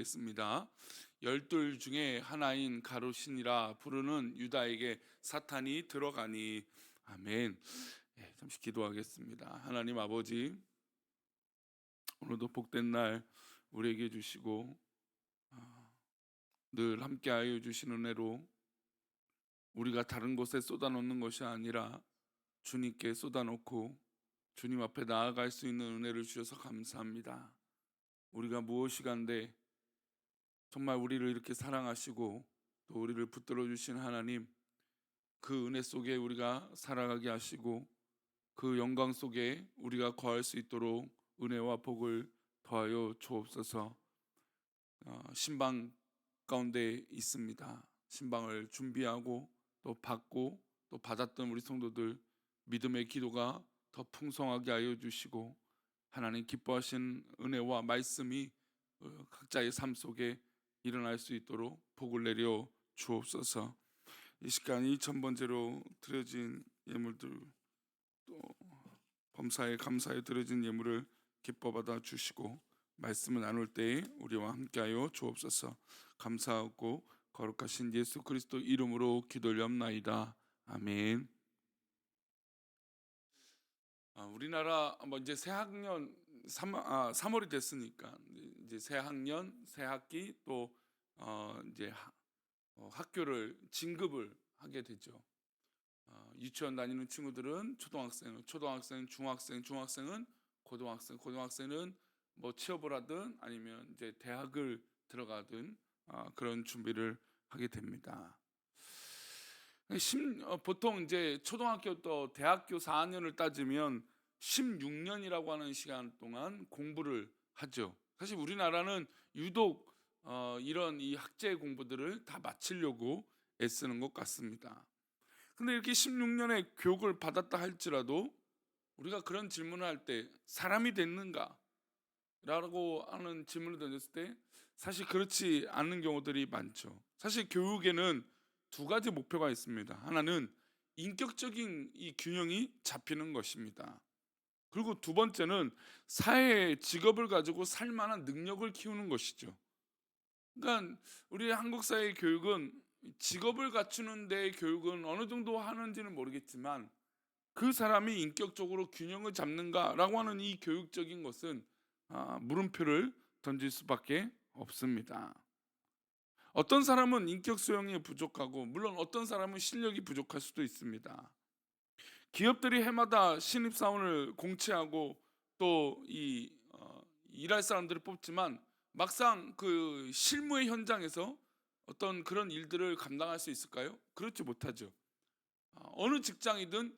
기도하겠습니다. 열둘 중에 하나인 가롯신이라 부르는 유다에게 사탄이 들어가니. 아멘. 잠시 기도하겠습니다. 하나님 아버지, 오늘도 복된 날 우리에게 주시고 아, 늘 함께하여 주신 은혜로 우리가 다른 곳에 쏟아놓는 것이 아니라 주님께 쏟아놓고 주님 앞에 나아갈 수 있는 은혜를 주셔서 감사합니다. 우리가 무엇이간데 정말 우리를 이렇게 사랑하시고 또 우리를 붙들어 주신 하나님, 그 은혜 속에 우리가 살아가게 하시고 그 영광 속에 우리가 거할 수 있도록 은혜와 복을 더하여 주옵소서. 신방 가운데 있습니다. 신방을 준비하고 또 받고 또 받았던 우리 성도들, 믿음의 기도가 더 풍성하게 하여 주시고 하나님 기뻐하신 은혜와 말씀이 각자의 삶 속에 일어날 수 있도록 복을 내려 주옵소서. 이 시간 2000번째로 드려진 예물들, 또 범사에 감사에 드려진 예물을 기뻐 받아 주시고 말씀을 나눌 때에 우리와 함께하여 주옵소서. 감사하고 거룩하신 예수 그리스도 이름으로 기도하옵나이다. 아멘. 우리나라 뭐 이제 새 학년 3월이 됐으니까 이제 새 학년, 새 학기 또 이제 학교를 진급을 하게 되죠. 유치원 다니는 친구들은 초등학생, 중학생은 고등학생은 뭐 취업을 하든 아니면 이제 대학을 들어가든 그런 준비를 하게 됩니다. 보통 이제 초등학교 또 대학교 4학년을 따지면 16년이라고 하는 시간 동안 공부를 하죠. 사실 우리나라는 유독 이런 이 학제 공부들을 다 마치려고 애쓰는 것 같습니다. 근데 이렇게 16년의 교육을 받았다 할지라도 우리가 그런 질문을 할 때 사람이 됐는가? 라고 하는 질문을 던졌을 때 사실 그렇지 않는 경우들이 많죠. 사실 교육에는 두 가지 목표가 있습니다. 하나는 인격적인 이 균형이 잡히는 것입니다. 그리고 두 번째는 사회의 직업을 가지고 살 만한 능력을 키우는 것이죠. 그러니까 우리 한국 사회의 교육은 직업을 갖추는 데 교육은 어느 정도 하는지는 모르겠지만 그 사람이 인격적으로 균형을 잡는가라고 하는 이 교육적인 것은 물음표를 던질 수밖에 없습니다. 어떤 사람은 인격 수용이 부족하고 물론 어떤 사람은 실력이 부족할 수도 있습니다. 기업들이 해마다 신입사원을 공채하고 또 일할 사람들을 뽑지만 막상 그 실무의 현장에서 어떤 그런 일들을 감당할 수 있을까요? 그렇지 못하죠. 어느 직장이든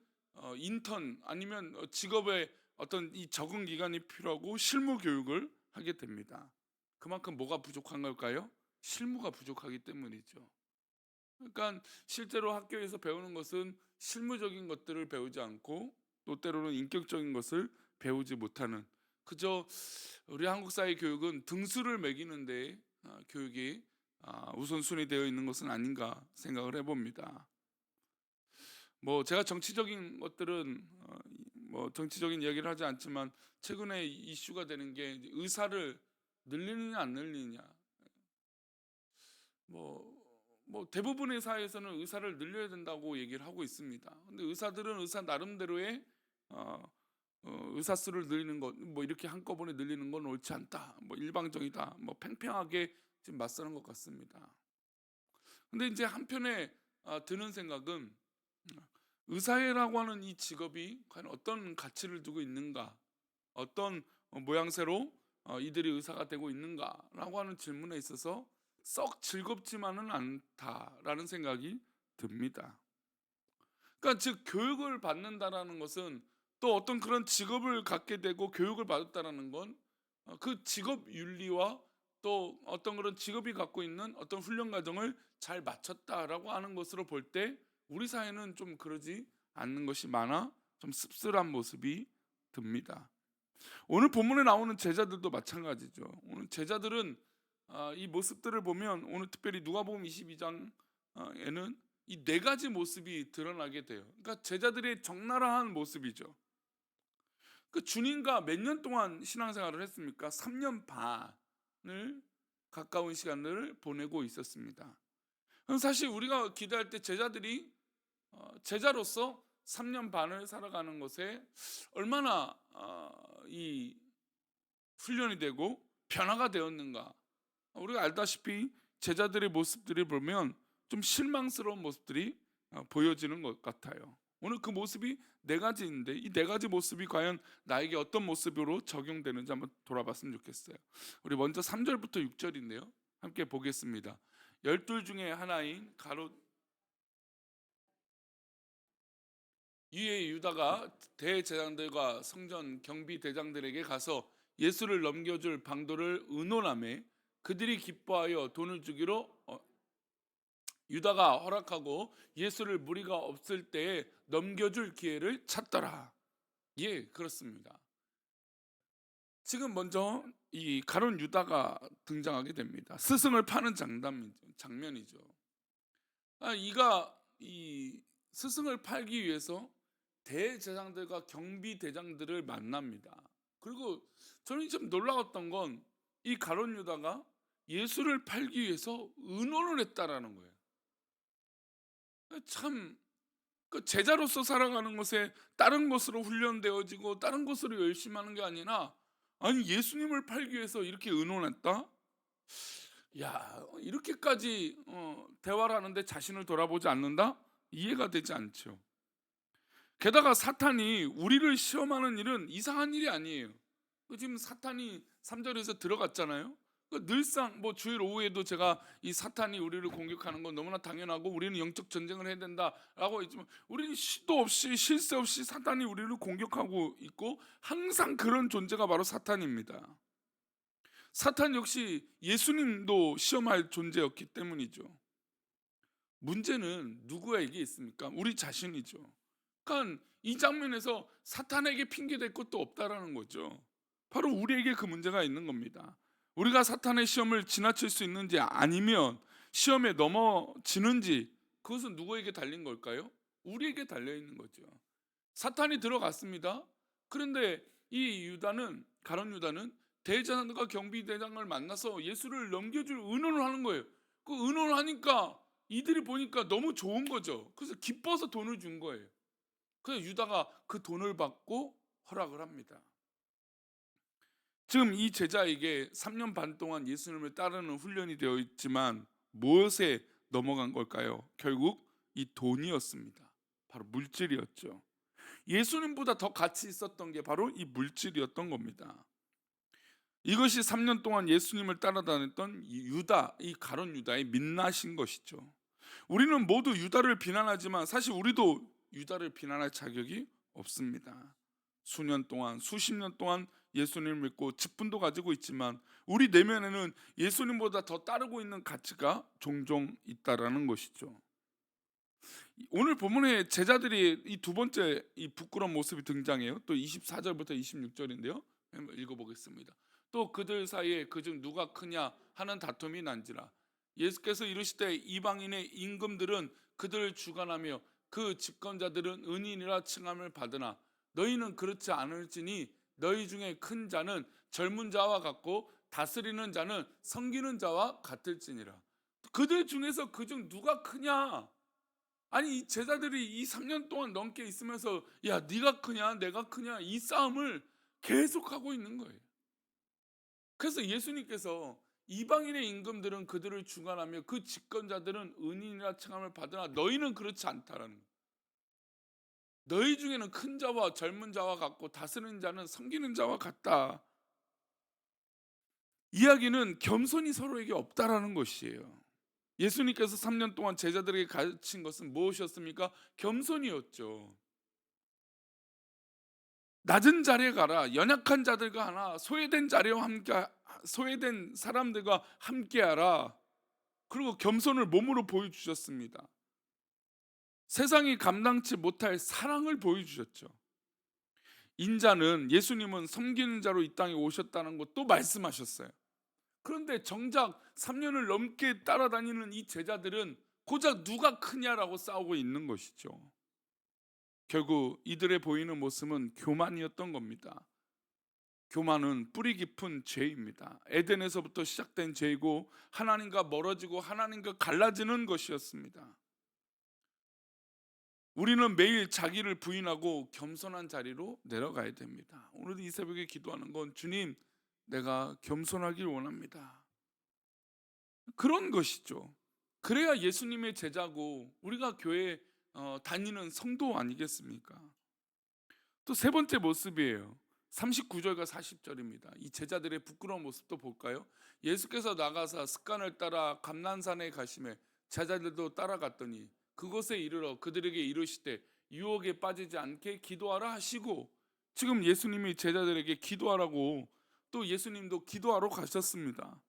인턴 아니면 직업에 어떤 이 적응 기간이 필요하고 실무 교육을 하게 됩니다. 그만큼 뭐가 부족한 걸까요? 실무가 부족하기 때문이죠. 그러니까 실제로 학교에서 배우는 것은 실무적인 것들을 배우지 않고 또 때로는 인격적인 것을 배우지 못하는, 그저 우리 한국 사회 교육은 등수를 매기는데 교육이 우선순위 되어 있는 것은 아닌가 생각을 해봅니다. 뭐 제가 정치적인 것들은 뭐 정치적인 이야기를 하지 않지만 최근에 이슈가 되는 게 이제 의사를 늘리느냐 안 늘리느냐. 뭐 대부분의 사회에서는 의사를 늘려야 된다고 얘기를 하고 있습니다. 근데 의사들은 의사 나름대로의 어, 의사 수를 늘리는 것, 뭐 이렇게 한꺼번에 늘리는 건 옳지 않다, 뭐 일방적이다, 뭐 팽팽하게 지금 맞서는 것 같습니다. 근데 이제 한편에 드는 생각은 의사라고 하는 이 직업이 과연 어떤 가치를 두고 있는가, 어떤 모양새로 이들이 의사가 되고 있는가라고 하는 질문에 있어서 썩 즐겁지만은 않다라는 생각이 듭니다. 그러니까 즉 교육을 받는다라는 것은 또 어떤 그런 직업을 갖게 되고 교육을 받았다라는 건 그 직업 윤리와 또 어떤 그런 직업이 갖고 있는 어떤 훈련 과정을 잘 마쳤다라고 하는 것으로 볼 때 우리 사회는 좀 그러지 않는 것이 많아 좀 씁쓸한 모습이 듭니다. 오늘 본문에 나오는 제자들도 마찬가지죠. 오늘 제자들은 이 모습들을 보면 오늘 특별히 누가복음 22장에는 이 네 가지 모습이 드러나게 돼요. 그러니까 제자들의 적나라한 모습이죠. 그 주님과 몇 년 동안 신앙생활을 했습니까? 3년 반을 가까운 시간을 보내고 있었습니다. 그럼 사실 우리가 기도할 때 제자들이 제자로서 3년 반을 살아가는 것에 얼마나 이 훈련이 되고 변화가 되었는가. 우리가 알다시피 제자들의 모습들을 보면 좀 실망스러운 모습들이 보여지는 것 같아요. 오늘 그 모습이 네 가지인데 이 네 가지 모습이 과연 나에게 어떤 모습으로 적용되는지 한번 돌아봤으면 좋겠어요. 우리 먼저 3절부터 6절인데요. 함께 보겠습니다. 열둘 중에 하나인 가롯 유의 유다가 대제사장들과 성전 경비 대장들에게 가서 예수를 넘겨줄 방도를 의논하매 그들이 기뻐하여 돈을 주기로 유다가 허락하고 예수를 무리가 없을 때에 넘겨줄 기회를 찾더라. 예, 그렇습니다. 지금 먼저 이 가룟 유다가 등장하게 됩니다. 스승을 파는 장면이죠. 이가 이 스승을 팔기 위해서 대제사장들과 경비 대장들을 만납니다. 그리고 저는 좀 놀라웠던 건 이 가룟 유다가 예수를 팔기 위해서 의논을 했다라는 거예요. 참, 그 제자로서 살아가는 것에 다른 것으로 훈련되어지고 다른 것으로 열심히 하는 게 아니라 아니 예수님을 팔기 위해서 이렇게 의논했다? 야, 이렇게까지 대화를 하는데 자신을 돌아보지 않는다? 이해가 되지 않죠. 게다가 사탄이 우리를 시험하는 일은 이상한 일이 아니에요. 지금 사탄이 3절에서 들어갔잖아요. 늘상 뭐 주일 오후에도 제가 이 사탄이 우리를 공격하는 건 너무나 당연하고 우리는 영적 전쟁을 해야 된다라고 했지만 우리는 시도 없이 쉴 새 없이 사탄이 우리를 공격하고 있고 항상 그런 존재가 바로 사탄입니다. 사탄 역시 예수님도 시험할 존재였기 때문이죠. 문제는 누구에게 있습니까? 우리 자신이죠. 그러니까 이 장면에서 사탄에게 핑계 댈 것도 없다라는 거죠. 바로 우리에게 그 문제가 있는 겁니다. 우리가 사탄의 시험을 지나칠 수 있는지 아니면 시험에 넘어지는지 그것은 누구에게 달린 걸까요? 우리에게 달려 있는 거죠. 사탄이 들어갔습니다. 그런데 이 유다는 가룟 유다는 대제사장과 경비대장을 만나서 예수를 넘겨줄 의논을 하는 거예요. 그 의논을 하니까 이들이 보니까 너무 좋은 거죠. 그래서 기뻐서 돈을 준 거예요. 그래서 유다가 그 돈을 받고 허락을 합니다. 지금 이 제자에게 3년 반 동안 예수님을 따르는 훈련이 되어 있지만 무엇에 넘어간 걸까요? 결국 이 돈이었습니다. 바로 물질이었죠. 예수님보다 더 가치 있었던 게 바로 이 물질이었던 겁니다. 이것이 3년 동안 예수님을 따라다녔던 이 유다, 이 가룟 유다의 민낯인 것이죠. 우리는 모두 유다를 비난하지만 사실 우리도 유다를 비난할 자격이 없습니다. 수년 동안, 수십 년 동안 예수님을 믿고 직분도 가지고 있지만 우리 내면에는 예수님보다 더 따르고 있는 가치가 종종 있다라는 것이죠. 오늘 본문에 제자들이 이 두 번째 이 부끄러운 모습이 등장해요. 또 24절부터 26절인데요. 한번 읽어보겠습니다. 또 그들 사이에 그중 누가 크냐 하는 다툼이 난지라. 예수께서 이르시되 이방인의 임금들은 그들을 주관하며 그 집권자들은 은인이라 칭함을 받으나 너희는 그렇지 않을지니 너희 중에 큰 자는 젊은 자와 같고 다스리는 자는 섬기는 자와 같을지니라. 그들 중에서 그중 누가 크냐? 아니 이 제자들이 이 3년 동안 넘게 있으면서 야 네가 크냐 내가 크냐 이 싸움을 계속하고 있는 거예요. 그래서 예수님께서 이방인의 임금들은 그들을 주관하며 그 집권자들은 은인이라 칭함을 받으나 너희는 그렇지 않다라는 거예요. 너희 중에는 큰 자와 젊은 자와 같고 다스리는 자는 섬기는 자와 같다. 이야기는 겸손이 서로에게 없다라는 것이에요. 예수님께서 3년 동안 제자들에게 가르친 것은 무엇이었습니까? 겸손이었죠. 낮은 자리에 가라. 연약한 자들과 하나 소외된 자리와 함께 소외된 사람들과 함께하라. 그리고 겸손을 몸으로 보여주셨습니다. 세상이 감당치 못할 사랑을 보여주셨죠. 인자는 예수님은 섬기는 자로 이 땅에 오셨다는 것도 말씀하셨어요. 그런데 정작 3년을 넘게 따라다니는 이 제자들은 고작 누가 크냐라고 싸우고 있는 것이죠. 결국 이들의 보이는 모습은 교만이었던 겁니다. 교만은 뿌리 깊은 죄입니다. 에덴에서부터 시작된 죄이고 하나님과 멀어지고 하나님과 갈라지는 것이었습니다. 우리는 매일 자기를 부인하고 겸손한 자리로 내려가야 됩니다. 오늘도 이 새벽에 기도하는 건 주님, 내가 겸손하길 원합니다. 그런 것이죠. 그래야 예수님의 제자고 우리가 교회 다니는 성도 아니겠습니까? 또 세 번째 모습이에요. 39절과 40절입니다. 이 제자들의 부끄러운 모습도 볼까요? 예수께서 나가사 습관을 따라 감난산에 가시매 제자들도 따라갔더니 그곳에 이르러 그들에게 이르시되 유혹에 빠지지 않게 기도하라 하시고, 지금 예수님이 제자들에게 기도하라고, 또 예수님도 기도하러 가셨습니다.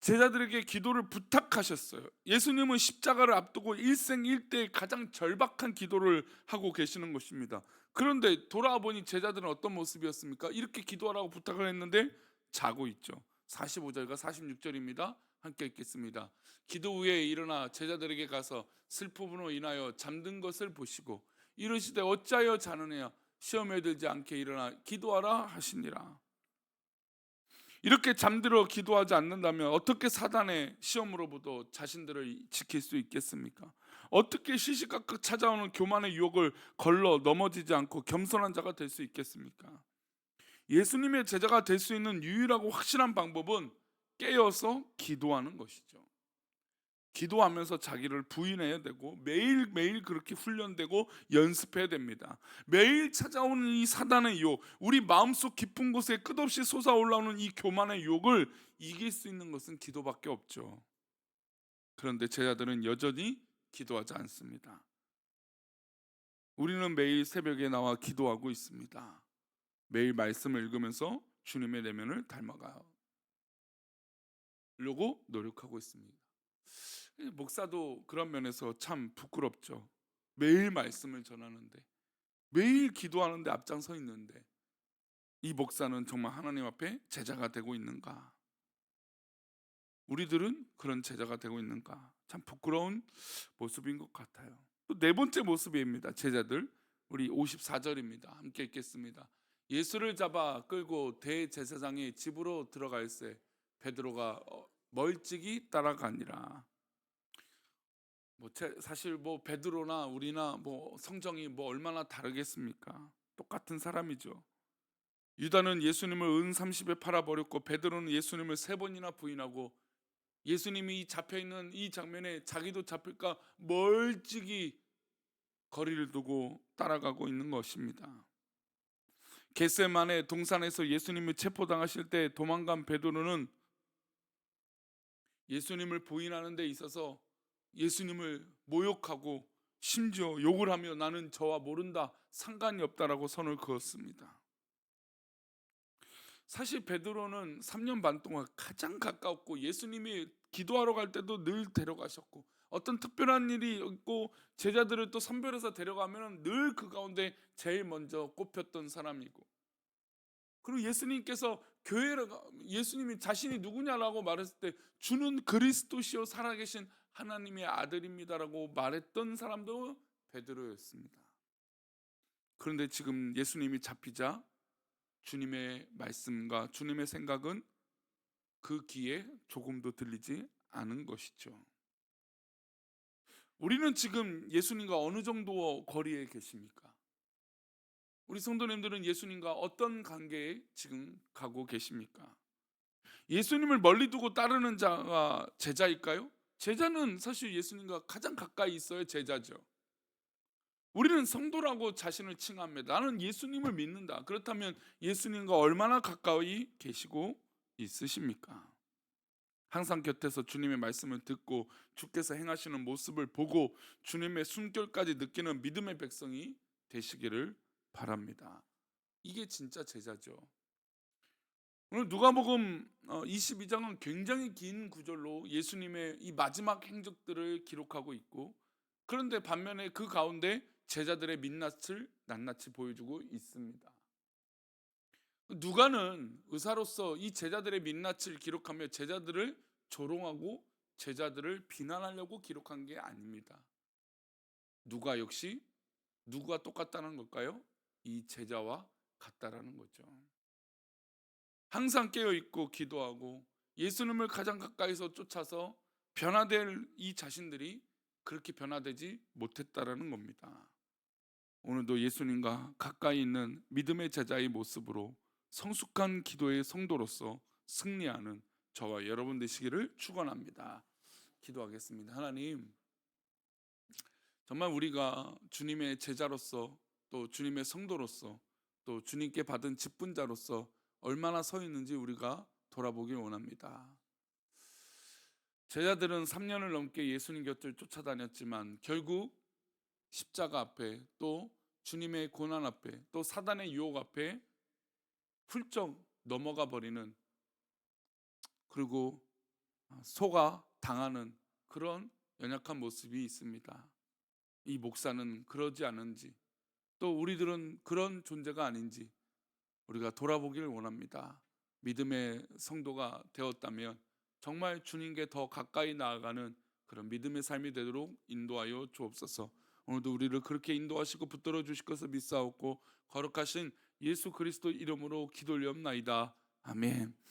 제자들에게 기도를 부탁하셨어요. 예수님은 십자가를 앞두고 일생일대의 가장 절박한 기도를 하고 계시는 것입니다. 그런데 돌아와 보니 제자들은 어떤 모습이었습니까? 이렇게 기도하라고 부탁을 했는데 자고 있죠. 45절과 46절입니다. 함께 읽겠습니다. 기도 후에 일어나 제자들에게 가서 슬픔으로 인하여 잠든 것을 보시고 이르시되 어찌하여 자느냐, 시험에 들지 않게 일어나 기도하라 하시니라. 이렇게 잠들어 기도하지 않는다면 어떻게 사단의 시험으로부터 자신들을 지킬 수 있겠습니까? 어떻게 시시각각 찾아오는 교만의 유혹을 걸러 넘어지지 않고 겸손한 자가 될 수 있겠습니까? 예수님의 제자가 될 수 있는 유일하고 확실한 방법은 깨어서 기도하는 것이죠. 기도하면서 자기를 부인해야 되고 매일매일 그렇게 훈련되고 연습해야 됩니다. 매일 찾아오는 이 사단의 유혹, 우리 마음속 깊은 곳에 끝없이 솟아올라오는 이 교만의 유혹을 이길 수 있는 것은 기도밖에 없죠. 그런데 제자들은 여전히 기도하지 않습니다. 우리는 매일 새벽에 나와 기도하고 있습니다. 매일 말씀을 읽으면서 주님의 내면을 닮아가려고 노력하고 있습니다. 목사도 그런 면에서 참 부끄럽죠. 매일 말씀을 전하는데, 매일 기도하는데 앞장서 있는데 이 목사는 정말 하나님 앞에 제자가 되고 있는가? 우리들은 그런 제자가 되고 있는가? 참 부끄러운 모습인 것 같아요. 또 네 번째 모습입니다. 제자들, 우리 54절입니다. 함께 읽겠습니다. 예수를 잡아 끌고 대제사장의 집으로 들어갈새 베드로가 멀찍이 따라가니라. 사실 베드로나 우리나 성정이 얼마나 다르겠습니까? 똑같은 사람이죠. 유다는 예수님을 은 30에 팔아버렸고 베드로는 예수님을 3번이나 부인하고, 예수님이 잡혀있는 이 장면에 자기도 잡힐까 멀찍이 거리를 두고 따라가고 있는 것입니다. 겟세마네 동산에서 예수님이 체포당하실 때 도망간 베드로는 예수님을 부인하는 데 있어서 예수님을 모욕하고 심지어 욕을 하며 나는 저와 모른다, 상관이 없다라고 선을 그었습니다. 사실 베드로는 3년 반 동안 가장 가까웠고 예수님이 기도하러 갈 때도 늘 데려가셨고, 어떤 특별한 일이 있고 제자들을 또 선별해서 데려가면 늘 그 가운데 제일 먼저 꼽혔던 사람이고, 그리고 예수님께서 예수님이 자신이 누구냐라고 말했을 때 주는 그리스도시요 살아계신 하나님의 아들입니다라고 말했던 사람도 베드로였습니다. 그런데 지금 예수님이 잡히자 주님의 말씀과 주님의 생각은 그 귀에 조금도 들리지 않은 것이죠. 우리는 지금 예수님과 어느 정도 거리에 계십니까? 우리 성도님들은 예수님과 어떤 관계에 지금 가고 계십니까? 예수님을 멀리 두고 따르는 자가 제자일까요? 제자는 사실 예수님과 가장 가까이 있어야 제자죠. 우리는 성도라고 자신을 칭합니다. 나는 예수님을 믿는다. 그렇다면 예수님과 얼마나 가까이 계시고 있으십니까? 항상 곁에서 주님의 말씀을 듣고 주께서 행하시는 모습을 보고 주님의 숨결까지 느끼는 믿음의 백성이 되시기를 바랍니다. 이게 진짜 제자죠. 오늘 누가복음 22장은 굉장히 긴 구절로 예수님의 이 마지막 행적들을 기록하고 있고, 그런데 반면에 그 가운데 제자들의 민낯을 낱낱이 보여주고 있습니다. 누가는 의사로서 이 제자들의 민낯을 기록하며 제자들을 조롱하고 제자들을 비난하려고 기록한 게 아닙니다. 누가 역시 누가 똑같다는 걸까요? 이 제자와 같다라는 거죠. 항상 깨어 있고 기도하고 예수님을 가장 가까이서 쫓아서 변화될 이 자신들이 그렇게 변화되지 못했다라는 겁니다. 오늘도 예수님과 가까이 있는 믿음의 제자의 모습으로 성숙한 기도의 성도로서 승리하는 저와 여러분 되시기를 축원합니다. 기도하겠습니다. 하나님, 정말 우리가 주님의 제자로서 또 주님의 성도로서 또 주님께 받은 직분자로서 얼마나 서 있는지 우리가 돌아보길 원합니다. 제자들은 3년을 넘게 예수님 곁을 쫓아다녔지만 결국 십자가 앞에 또 주님의 고난 앞에 또 사단의 유혹 앞에 훌쩍 넘어가 버리는, 그리고 속아 당하는 그런 연약한 모습이 있습니다. 이 목사는 그러지 않은지 또 우리들은 그런 존재가 아닌지 우리가 돌아보기를 원합니다. 믿음의 성도가 되었다면 정말 주님께 더 가까이 나아가는 그런 믿음의 삶이 되도록 인도하여 주옵소서. 오늘도 우리를 그렇게 인도하시고 붙들어 주실 것을 믿사옵고 거룩하신 예수 그리스도 이름으로 기도 올리옵나이다. 아멘.